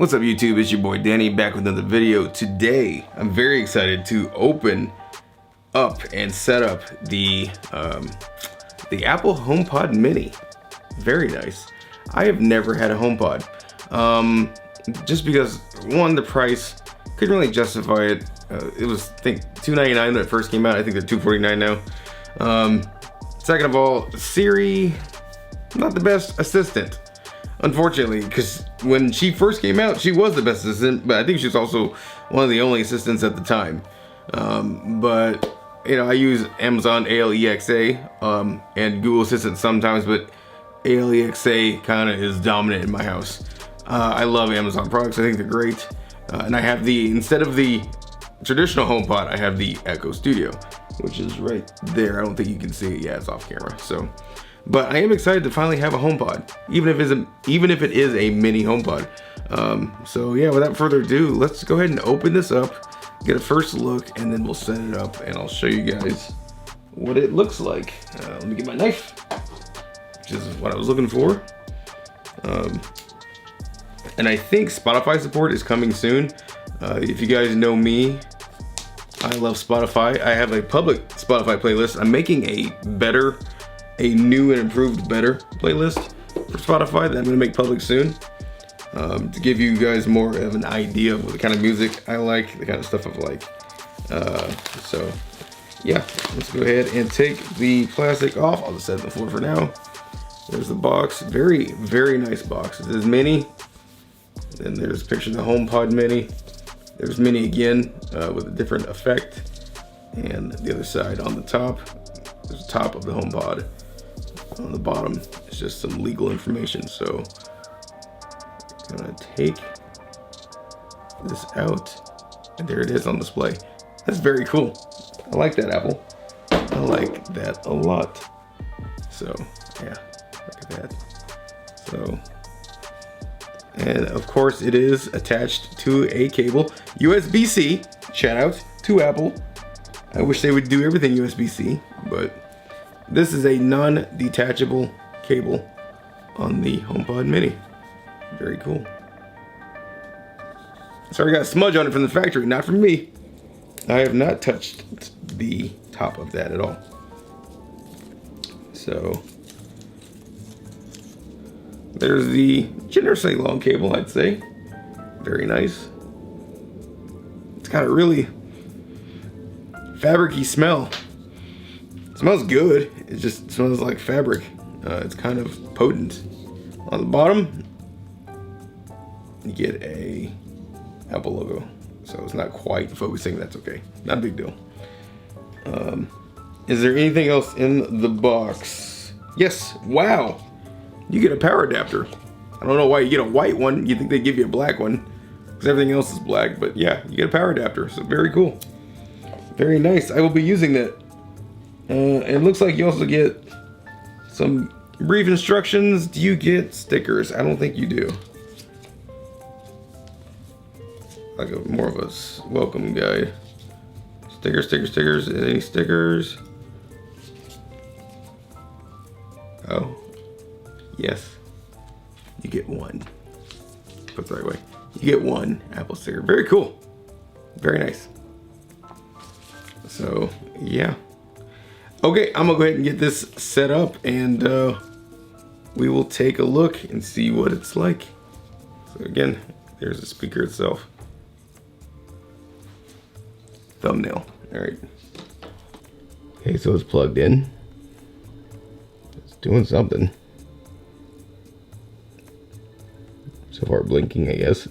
What's up YouTube, it's your boy Danny back with another video. Today I'm very excited to open up and set up the Apple HomePod Mini. Very nice. I have never had a HomePod. Just because one, the price couldn't really justify it. It was I think $2.99 when it first came out. I think they're $2.49 now. Second of all, Siri, not the best assistant. Unfortunately, because when she first came out, she was the best assistant, but I think she was also one of the only assistants at the time. But you know, I use Amazon Alexa and Google Assistant sometimes, but Alexa kind of is dominant in my house. I love Amazon products. I think they're great, and I have instead of the traditional HomePod, I have the Echo Studio, which is right there. I don't think you can see it. Yeah, it's off camera. So. But I am excited to finally have a HomePod, even if it is a mini HomePod. So yeah, without further ado, let's go ahead and open this up, get a first look, and then we'll set it up and I'll show you guys what it looks like. Let me get my knife, which is what I was looking for. And I think Spotify support is coming soon. If you guys know me, I love Spotify. I have a public Spotify playlist. I'm making a new and improved better playlist for Spotify that I'm gonna make public soon, to give you guys more of an idea of what the kind of music I like, the kind of stuff I like. So yeah, let's go ahead and take the plastic off. I'll just set it on the floor for now. There's the box, very, very nice box. It says Mini, then there's a picture of the HomePod Mini. There's Mini again, with a different effect. And the other side on the top, there's the top of the HomePod. On the bottom, it's just some legal information. So I'm gonna take this out, and there it is on display. That's very cool. I like that, Apple. I like that a lot. So yeah, look at that. So, and of course it is attached to a cable, USB-C. Shout out to Apple. I wish they would do everything USB-C, but this is a non-detachable cable on the HomePod Mini. Very cool. Sorry, I got a smudge on it from the factory, not from me. I have not touched the top of that at all. So there's the generously long cable, I'd say. Very nice. It's got a really fabric-y smell. It smells good. It just smells like fabric. It's kind of potent. On the bottom, you get a Apple logo. So it's not quite focusing. That's okay. Not a big deal. Is there anything else in the box? Yes. Wow. You get a power adapter. I don't know why you get a white one. You think they give you a black one, because everything else is black. But yeah, you get a power adapter. So very cool. Very nice. I will be using that. It looks like you also get some brief instructions. Do you get stickers? I don't think you do. Like more of a welcome guide. Stickers, stickers, stickers. Any stickers? Oh, yes. You get one. Put it the right way. You get one Apple sticker. Very cool. Very nice. So yeah. Okay, I'm gonna go ahead and get this set up, and we will take a look and see what it's like. So again, there's the speaker itself. Thumbnail. All right. Okay, so it's plugged in. It's doing something. So far blinking, I guess.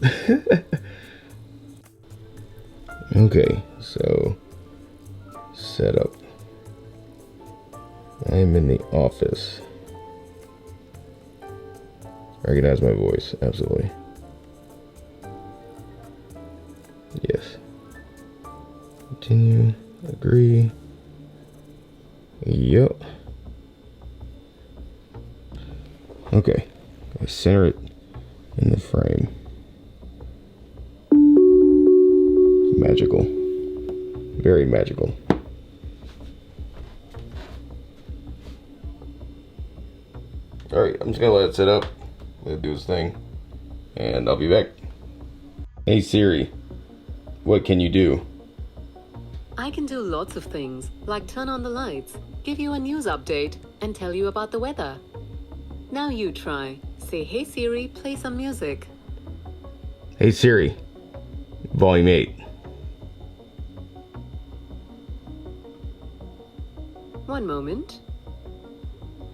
Okay, so set up. I am in the office. Recognize my voice, absolutely. Yes. Continue, agree. Yep. Okay, I center it in the frame. It's magical. Very magical. Alright, I'm just gonna let it sit up, let it do its thing, and I'll be back. Hey Siri, what can you do? I can do lots of things, like turn on the lights, give you a news update, and tell you about the weather. Now you try. Say, hey Siri, play some music. Hey Siri, volume 8. One moment.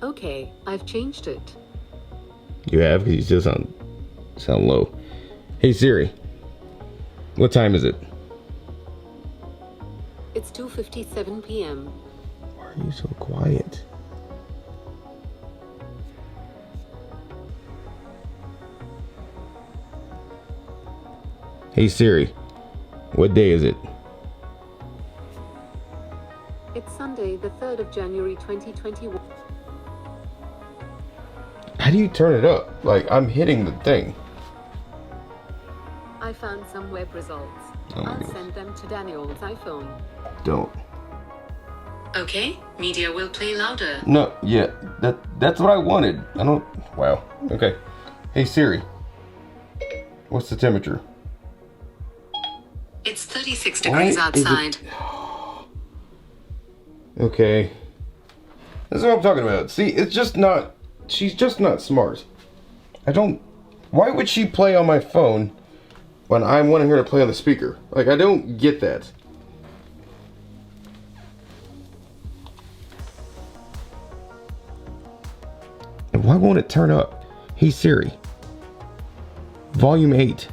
Okay, I've changed it. You have? Because you still sound low. Hey Siri, what time is it? It's 2:57 p.m. Why are you so quiet? Hey Siri, what day is it? It's Sunday, the 3rd of January 2021. How do you turn it up? Like, I'm hitting the thing. I found some web results. Oh my I'll goodness. send them to Daniel's iPhone. Don't. Okay, media will play louder. No, yeah, that's what I wanted. I don't. Wow. Okay. Hey Siri, what's the temperature? It's 36 degrees outside. Okay. That's what I'm talking about. See, it's just not. She's just not smart. I don't. Why would she play on my phone when I'm wanting her to play on the speaker? Like, I don't get that. And why won't it turn up? Hey Siri, volume 8.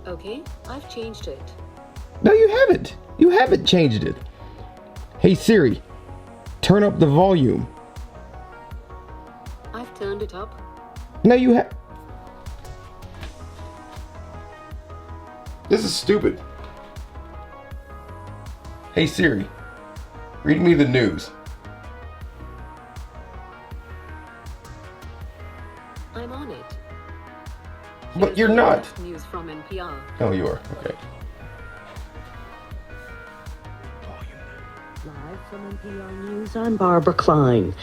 Okay, I've changed it. No, you haven't. You haven't changed it. Hey Siri, turn up the volume. I've turned it up. No, you have. This is stupid. Hey Siri, read me the news. I'm on it. But Here's you're the not. latest news from NPR. Oh, you are. Okay. Live from NPR News, I'm Barbara Klein.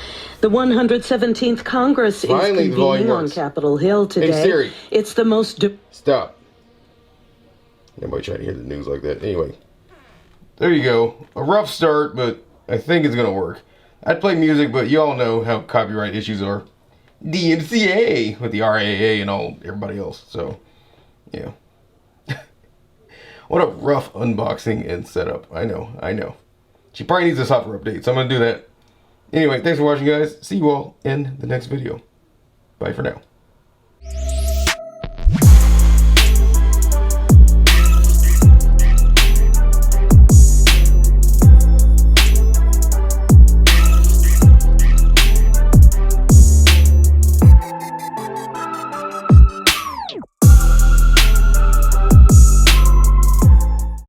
The 117th Congress Finally, is the volume convening on works. Capitol Hill today. Hey Siri. It's the most... Stop. Nobody trying to hear the news like that. Anyway. There you go. A rough start, but I think it's going to work. I'd play music, but you all know how copyright issues are. DMCA with the RAA and everybody else. So, yeah. What a rough unboxing and setup. I know. She probably needs a software update, so I'm going to do that. Anyway, thanks for watching, guys. See you all in the next video. Bye for now.